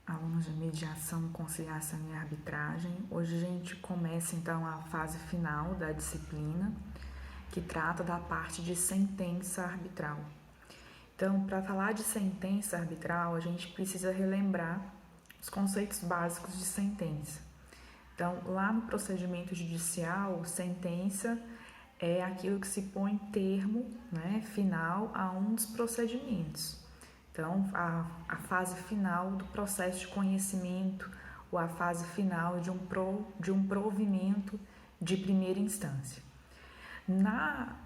Alunos de mediação, conciliação e arbitragem. Hoje a gente começa então a fase final da disciplina, que trata da parte de sentença arbitral. Então, para falar de sentença arbitral, a gente precisa relembrar os conceitos básicos de sentença. Então, lá no procedimento judicial, sentença é aquilo que se põe termo, final a um dos procedimentos. Então, a fase final do processo de conhecimento ou a fase final de um provimento de primeira instância.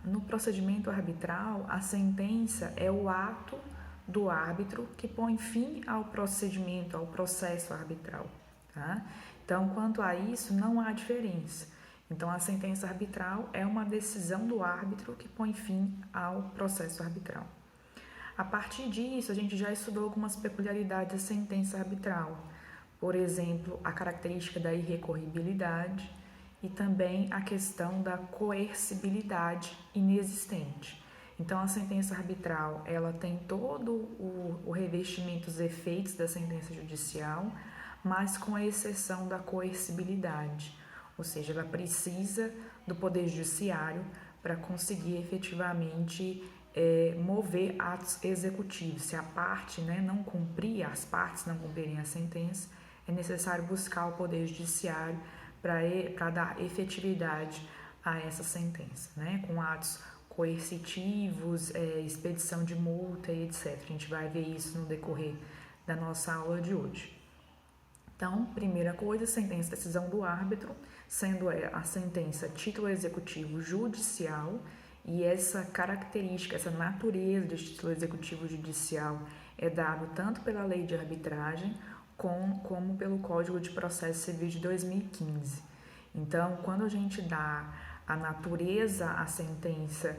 No procedimento arbitral, a sentença é o ato do árbitro que põe fim ao procedimento, ao processo arbitral. Tá? Então, quanto a isso, não há diferença. Então, a sentença arbitral é uma decisão do árbitro que põe fim ao processo arbitral. A partir disso, a gente já estudou algumas peculiaridades da sentença arbitral. Por exemplo, a característica da irrecorribilidade e também a questão da coercibilidade inexistente. Então, a sentença arbitral, ela tem todo o revestimento, os efeitos da sentença judicial, mas com a exceção da coercibilidade, ou seja, ela precisa do Poder Judiciário para conseguir efetivamente mover atos executivos. Se a parte não cumprir, as partes não cumprirem a sentença, é necessário buscar o Poder Judiciário para dar efetividade a essa sentença, com atos coercitivos, expedição de multa e etc. A gente vai ver isso no decorrer da nossa aula de hoje. Então, primeira coisa, sentença, decisão do árbitro, sendo a sentença título executivo judicial, e essa característica, essa natureza de título executivo judicial é dado tanto pela Lei de Arbitragem como pelo Código de Processo Civil de 2015. Então, quando a gente dá a natureza à sentença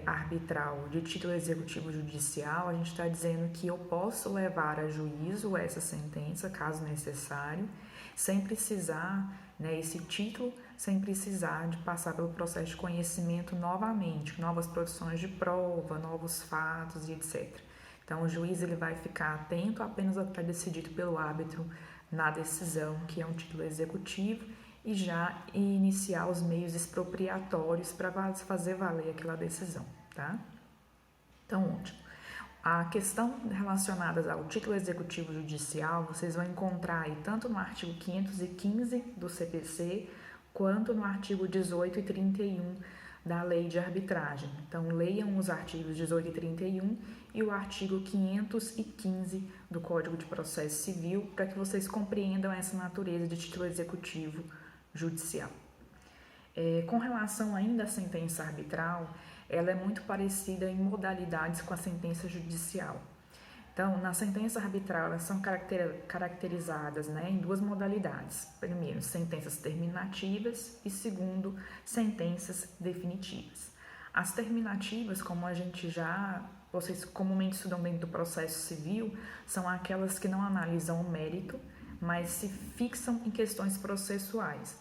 arbitral de título executivo judicial, a gente está dizendo que eu posso levar a juízo essa sentença, caso necessário, sem precisar, esse título, sem precisar de passar pelo processo de conhecimento novamente, novas produções de prova, novos fatos e etc. Então, o juiz ele vai ficar atento apenas ao que está decidido pelo árbitro na decisão, que é um título executivo, e já iniciar os meios expropriatórios para fazer valer aquela decisão, tá? Então, ótimo. A questão relacionada ao título executivo judicial, vocês vão encontrar aí tanto no artigo 515 do CPC, quanto no artigo 18 e 31 da Lei de Arbitragem. Então, leiam os artigos 18 e 31 e o artigo 515 do Código de Processo Civil para que vocês compreendam essa natureza de título executivo judicial. Com relação ainda à sentença arbitral, ela é muito parecida em modalidades com a sentença judicial. Então, na sentença arbitral, elas são caracterizadas em duas modalidades. Primeiro, sentenças terminativas e segundo, sentenças definitivas. As terminativas, como vocês comumente estudam dentro do processo civil, são aquelas que não analisam o mérito, mas se fixam em questões processuais.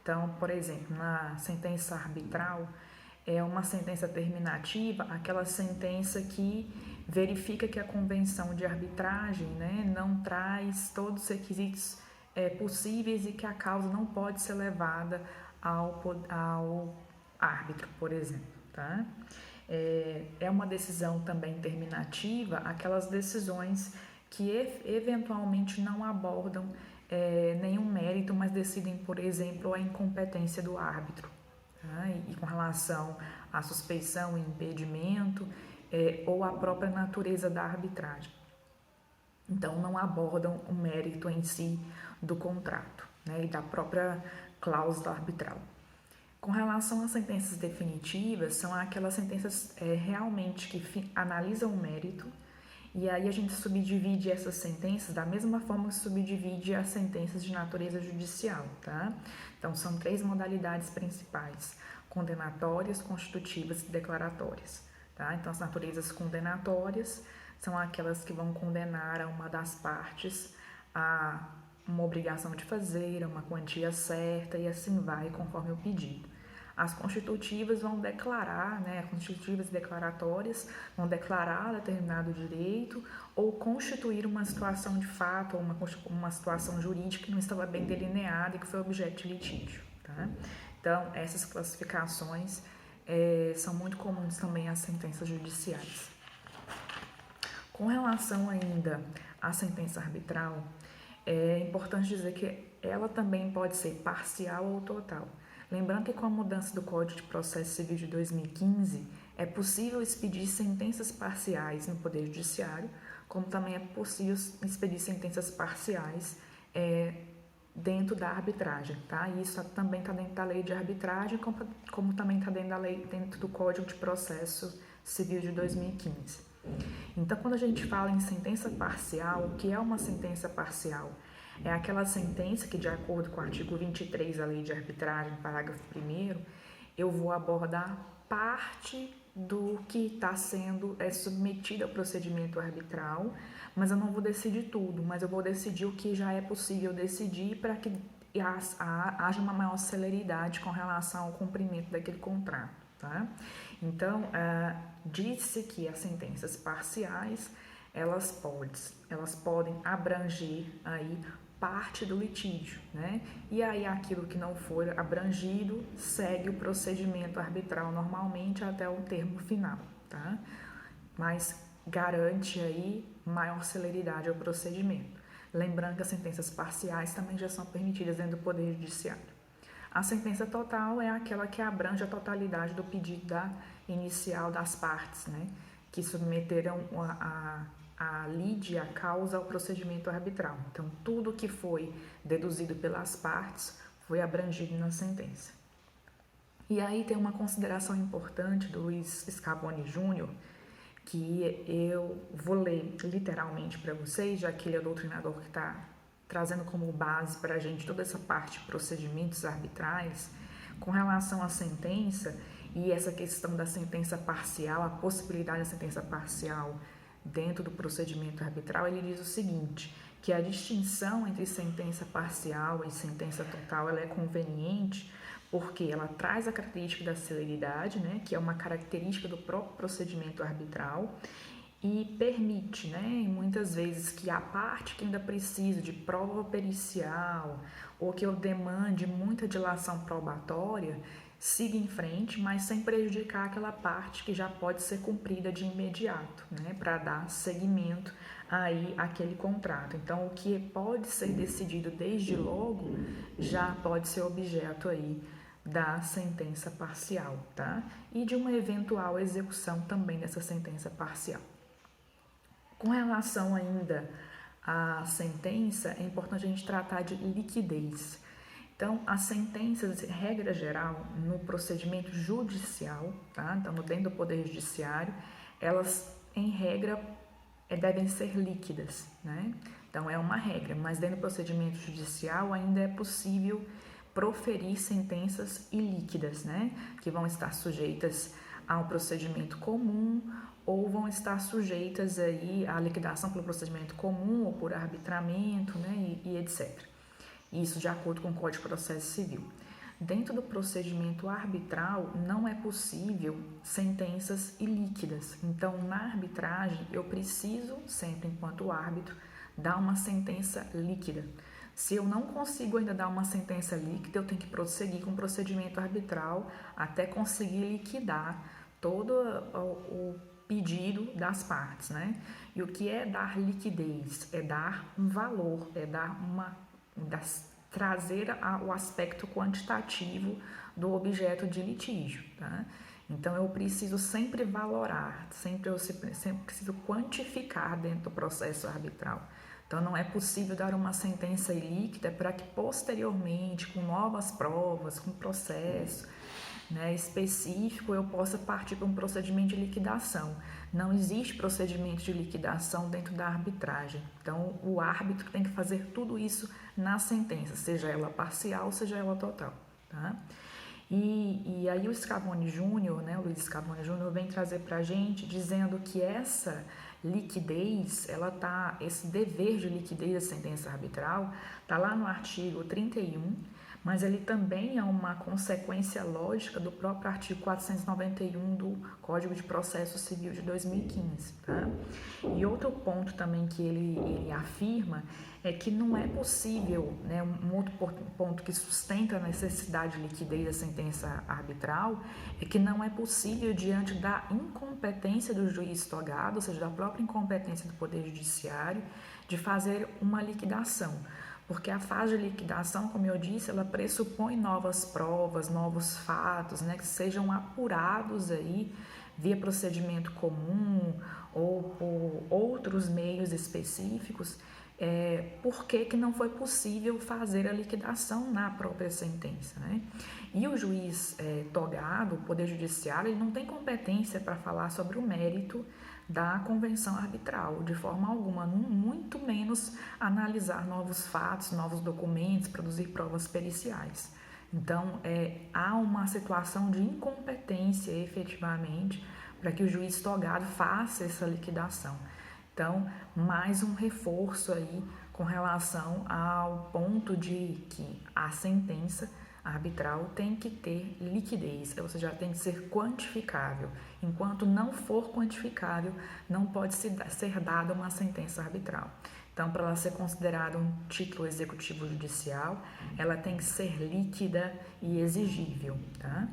Então, por exemplo, na sentença arbitral, é uma sentença terminativa, aquela sentença que verifica que a convenção de arbitragem não traz todos os requisitos possíveis e que a causa não pode ser levada ao árbitro, por exemplo. Tá? É uma decisão também terminativa, aquelas decisões que eventualmente não abordam nenhum mérito, mas decidem, por exemplo, a incompetência do árbitro. Tá? E com relação à suspeição e impedimento, ou a própria natureza da arbitragem. Então, não abordam o mérito em si do contrato e da própria cláusula arbitral. Com relação às sentenças definitivas, são aquelas sentenças realmente que analisam o mérito, e aí a gente subdivide essas sentenças da mesma forma que subdivide as sentenças de natureza judicial, tá? Então, são 3 modalidades principais: condenatórias, constitutivas e declaratórias. Tá? Então, as naturezas condenatórias são aquelas que vão condenar a uma das partes a uma obrigação de fazer, a uma quantia certa e assim vai, conforme o pedido. As constitutivas vão declarar, né, constitutivas e declaratórias vão declarar determinado direito ou constituir uma situação de fato ou uma situação jurídica que não estava bem delineada e que foi objeto de litígio, tá? Então, essas classificações são muito comuns também às sentenças judiciais. Com relação ainda à sentença arbitral, é importante dizer que ela também pode ser parcial ou total. Lembrando que com a mudança do Código de Processo Civil de 2015, é possível expedir sentenças parciais no Poder Judiciário, como também é possível expedir sentenças parciais dentro da arbitragem, tá? E isso também está dentro da lei de arbitragem, como também está dentro do Código de Processo Civil de 2015. Então, quando a gente fala em sentença parcial, o que é uma sentença parcial? É aquela sentença que, de acordo com o artigo 23 da Lei de Arbitragem, parágrafo 1º, eu vou abordar parte do que está sendo submetido ao procedimento arbitral, mas eu não vou decidir tudo, mas eu vou decidir o que já é possível decidir para que haja uma maior celeridade com relação ao cumprimento daquele contrato, tá? Então, diz-se que as sentenças parciais, elas podem abranger aí parte do litígio, né? E aí aquilo que não for abrangido segue o procedimento arbitral normalmente até o termo final, tá? Mas garante aí maior celeridade ao procedimento. Lembrando que as sentenças parciais também já são permitidas dentro do Poder Judiciário. A sentença total é aquela que abrange a totalidade do pedido inicial das partes, né? Que submeteram a lide, a causa ao procedimento arbitral. Então, tudo que foi deduzido pelas partes foi abrangido na sentença. E aí tem uma consideração importante do Luiz Scavone Júnior, que eu vou ler literalmente para vocês, já que ele é o doutrinador que está trazendo como base para a gente toda essa parte de procedimentos arbitrais, com relação à sentença e essa questão da sentença parcial, a possibilidade da sentença parcial dentro do procedimento arbitral. Ele diz o seguinte, que a distinção entre sentença parcial e sentença total ela é conveniente porque ela traz a característica da celeridade, né, que é uma característica do próprio procedimento arbitral, e permite, né, muitas vezes que a parte que ainda precisa de prova pericial ou que eu demande muita dilação probatória siga em frente, mas sem prejudicar aquela parte que já pode ser cumprida de imediato, né, para dar seguimento aí àquele contrato. Então, o que pode ser decidido desde logo já pode ser objeto aí da sentença parcial, tá? E de uma eventual execução também dessa sentença parcial. Com relação ainda à sentença, é importante a gente tratar de liquidez. Então, as sentenças, regra geral, no procedimento judicial, tá? Então, dentro do Poder Judiciário, elas, em regra, devem ser líquidas, né? Então, é uma regra, mas dentro do procedimento judicial ainda é possível proferir sentenças ilíquidas, né? Que vão estar sujeitas a um procedimento comum ou vão estar sujeitas aí à liquidação pelo procedimento comum ou por arbitramento, né, e etc. Isso de acordo com o Código de Processo Civil. Dentro do procedimento arbitral, não é possível sentenças ilíquidas. Então, na arbitragem, eu preciso, sempre enquanto árbitro, dar uma sentença líquida. Se eu não consigo ainda dar uma sentença líquida, eu tenho que prosseguir com o procedimento arbitral até conseguir liquidar todo o pedido das partes, né? E o que é dar liquidez? É dar um valor, é dar trazer o aspecto quantitativo do objeto de litígio, tá? Então, eu preciso sempre valorar, sempre preciso quantificar dentro do processo arbitral. Então, não é possível dar uma sentença ilíquida para que posteriormente, com novas provas, com processo, né, específico, eu possa partir para um procedimento de liquidação. Não existe procedimento de liquidação dentro da arbitragem. Então, o árbitro tem que fazer tudo isso na sentença, seja ela parcial, seja ela total, tá? E aí o Scavone Júnior, né, o Luiz Scavone Júnior, vem trazer para a gente dizendo que essa liquidez, esse dever de liquidez da sentença arbitral, está lá no artigo 31, mas ele também é uma consequência lógica do próprio artigo 491 do Código de Processo Civil de 2015, tá? E outro ponto também que ele afirma é que não é possível, né, um outro ponto que sustenta a necessidade de liquidez da sentença arbitral é que não é possível, diante da incompetência do juiz togado, ou seja, da própria incompetência do Poder Judiciário, de fazer uma liquidação. Porque a fase de liquidação, como eu disse, ela pressupõe novas provas, novos fatos, né, que sejam apurados aí via procedimento comum ou por outros meios específicos, por que não foi possível fazer a liquidação na própria sentença, né? E o juiz togado, o Poder Judiciário, ele não tem competência para falar sobre o mérito da convenção arbitral, de forma alguma, muito menos analisar novos fatos, novos documentos, produzir provas periciais. Então, há uma situação de incompetência, efetivamente, para que o juiz togado faça essa liquidação. Então, mais um reforço aí com relação ao ponto de que a sentença arbitral tem que ter liquidez, ou seja, tem que ser quantificável. Enquanto não for quantificável, não pode ser dada uma sentença arbitral. Então, para ela ser considerada um título executivo judicial, ela tem que ser líquida e exigível, tá?